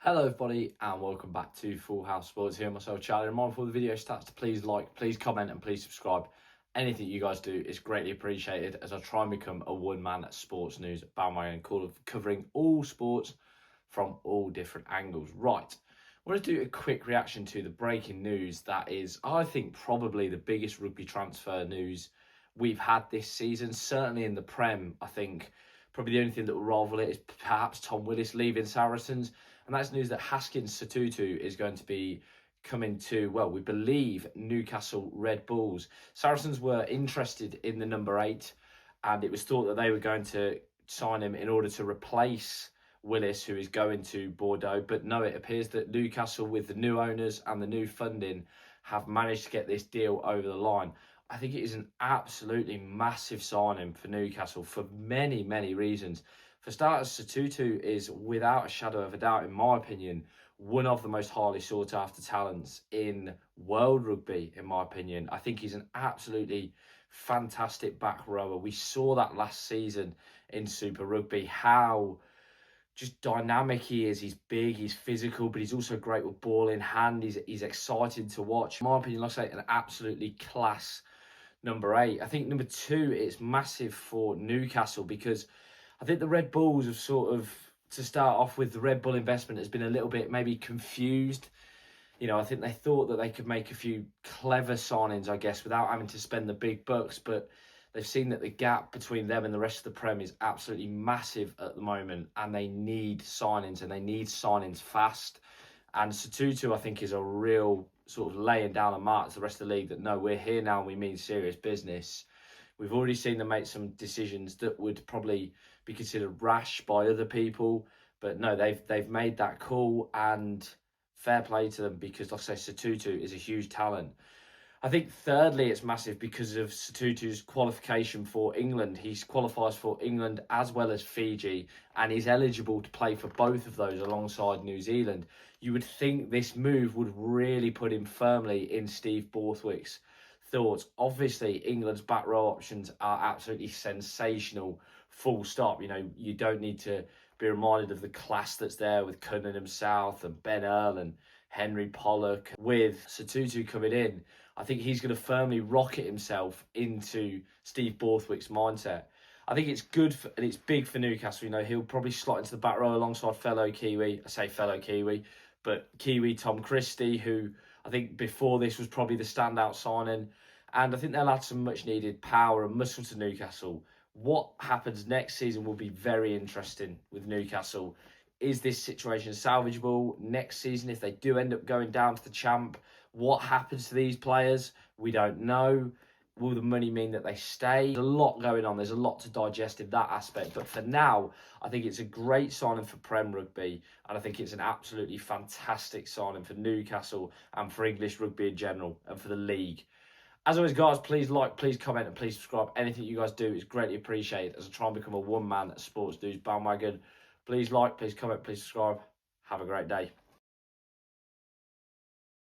Hello everybody and welcome back to Full House Sports. Here myself Charlie. Remind for the video starts to please like, please comment and please subscribe. Anything you guys do is greatly appreciated as I try and become a one-man sports news bandwagon covering all sports from all different angles. Right, I want to do a quick reaction to the breaking news that is, I think, probably the biggest rugby transfer news we've had this season. Certainly in the Prem, I think probably the only thing that will rival it is perhaps Tom Willis leaving Saracens. And that's news that Hoskins Sotutu is going to be coming to, well, we believe, Newcastle Red Bulls. Saracens were interested in the number 8, and it was thought that they were going to sign him in order to replace Willis, who is going to Bordeaux. But no, it appears that Newcastle, with the new owners and the new funding, have managed to get this deal over the line. I think it is an absolutely massive signing for Newcastle for many, many reasons. For starters, Sotutu is, without a shadow of a doubt, in my opinion, one of the most highly sought after talents in world rugby, in my opinion. I think he's an absolutely fantastic back rower. We saw that last season in Super Rugby, how just dynamic he is. He's big, he's physical, but he's also great with ball in hand. He's exciting to watch. In my opinion, like I say, an absolutely class number 8. I think number 2, it's massive for Newcastle because I think the Red Bulls have sort of, to start off with, the Red Bull investment has been a little bit maybe confused. You know, I think they thought that they could make a few clever signings, I guess, without having to spend the big bucks. But they've seen that the gap between them and the rest of the Prem is absolutely massive at the moment. And they need signings, and they need signings fast. And Sotutu, I think, is a real sort of laying down a mark to the rest of the league that, no, we're here now and we mean serious business. We've already seen them make some decisions that would probably be considered rash by other people, but no, they've made that call, and fair play to them because, like I say, Sotutu is a huge talent. I think thirdly, it's massive because of Sotutu's qualification for England. He qualifies for England as well as Fiji, and he's eligible to play for both of those alongside New Zealand. You would think this move would really put him firmly in Steve Borthwick's thoughts. Obviously, England's back row options are absolutely sensational, full stop. You know, you don't need to be reminded of the class that's there with Cunningham South and Ben Earl and Henry Pollock. With Sotutu coming in, I think he's going to firmly rocket himself into Steve Borthwick's mindset. I think it's good and it's big for Newcastle. You know, he'll probably slot into the back row alongside fellow Kiwi. I say fellow Kiwi, but Kiwi Tom Christie, who I think before this was probably the standout signing. And I think they'll add some much needed power and muscle to Newcastle. What happens next season will be very interesting with Newcastle. Is this situation salvageable next season if they do end up going down to the champ? What happens to these players? We don't know. Will the money mean that they stay? There's a lot going on. There's a lot to digest in that aspect. But for now, I think it's a great signing for Prem Rugby. And I think it's an absolutely fantastic signing for Newcastle and for English rugby in general and for the league. As always, guys, please like, please comment and please subscribe. Anything you guys do is greatly appreciated as I try and become a one-man sports news bandwagon. Please like, please comment, please subscribe. Have a great day.